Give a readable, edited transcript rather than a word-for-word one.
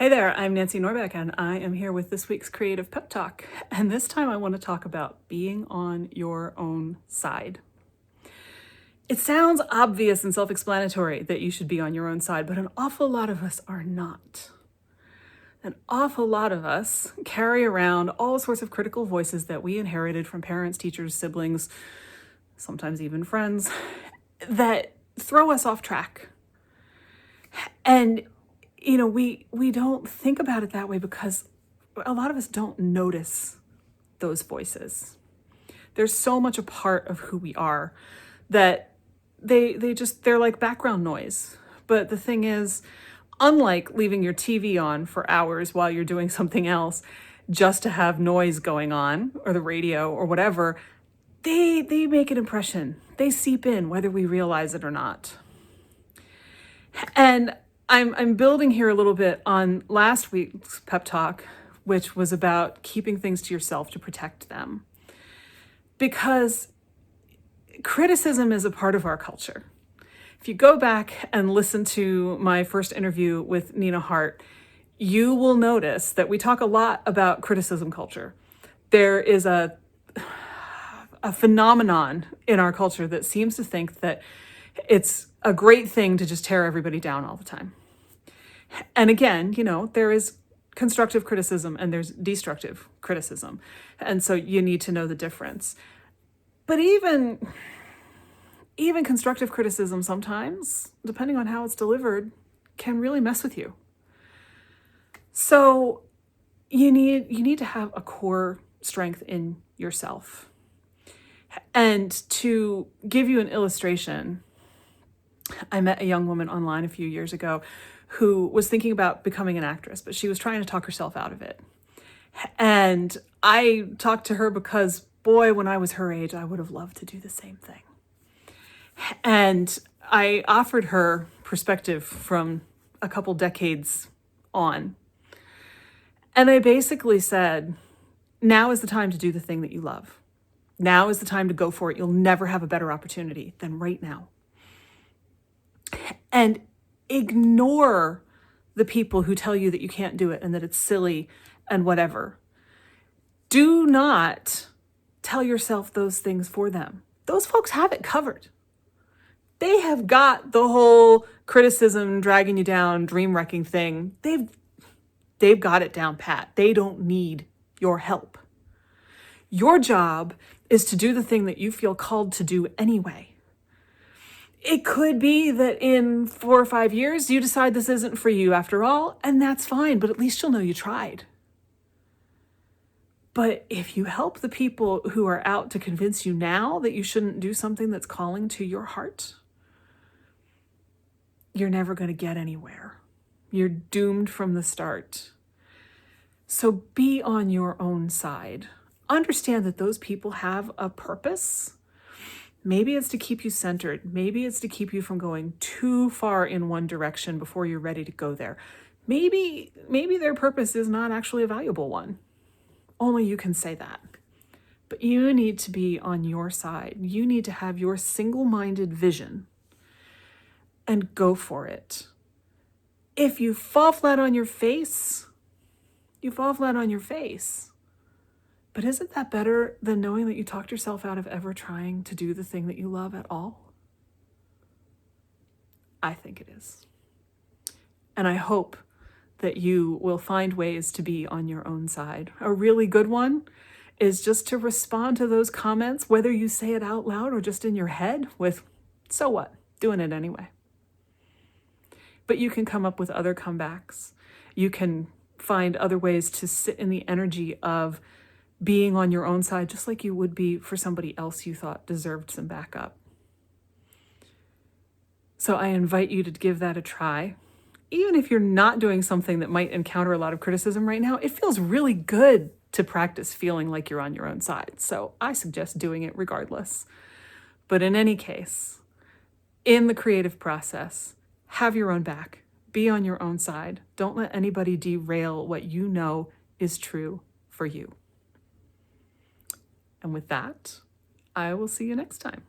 Hey there, I'm Nancy Norbeck, and I am here with this week's Creative Pep Talk. And this time I want to talk about being on your own side. It sounds obvious and self-explanatory that you should be on your own side, but an awful lot of us are not. An awful lot of us carry around all sorts of critical voices that we inherited from parents, teachers, siblings, sometimes even friends, that throw us off track. And we don't think about it that way because a lot of us don't notice those voices. There's so much a part of who we are that they're like background noise. But the thing is, unlike leaving your TV on for hours while you're doing something else just to have noise going on, or the radio or whatever, they make an impression. They seep in whether we realize it or not. And I'm building here a little bit on last week's pep talk, which was about keeping things to yourself to protect them. Because criticism is a part of our culture. If you go back and listen to my first interview with Nina Hart, you will notice that we talk a lot about criticism culture. There is a phenomenon in our culture that seems to think that it's a great thing to just tear everybody down all the time. And again, there is constructive criticism and there's destructive criticism. And so you need to know the difference. But even constructive criticism sometimes, depending on how it's delivered, can really mess with you. So you need to have a core strength in yourself. And to give you an illustration, I met a young woman online a few years ago who was thinking about becoming an actress, but she was trying to talk herself out of it. And I talked to her because, boy, when I was her age, I would have loved to do the same thing. And I offered her perspective from a couple decades on. And I basically said, now is the time to do the thing that you love. Now is the time to go for it. You'll never have a better opportunity than right now. And ignore the people who tell you that you can't do it and that it's silly and whatever. Do not tell yourself those things for them. Those folks have it covered. They have got the whole criticism, dragging you down, dream wrecking thing. They've got it down pat. They don't need your help. Your job is to do the thing that you feel called to do anyway. It could be that in 4 or 5 years, you decide this isn't for you after all, and that's fine, but at least you'll know you tried. But if you help the people who are out to convince you now that you shouldn't do something that's calling to your heart, you're never going to get anywhere. You're doomed from the start. So be on your own side. Understand that those people have a purpose. Maybe it's to keep you centered. Maybe it's to keep you from going too far in one direction before you're ready to go there. Maybe their purpose is not actually a valuable one. Only you can say that. But you need to be on your side. You need to have your single-minded vision and go for it. If you fall flat on your face, you fall flat on your face. But isn't that better than knowing that you talked yourself out of ever trying to do the thing that you love at all? I think it is. And I hope that you will find ways to be on your own side. A really good one is just to respond to those comments, whether you say it out loud or just in your head, with, so what? Doing it anyway. But you can come up with other comebacks. You can find other ways to sit in the energy of being on your own side, just like you would be for somebody else you thought deserved some backup. So I invite you to give that a try. Even if you're not doing something that might encounter a lot of criticism right now, it feels really good to practice feeling like you're on your own side. So I suggest doing it regardless. But in any case, in the creative process, have your own back. Be on your own side. Don't let anybody derail what you know is true for you. And with that, I will see you next time.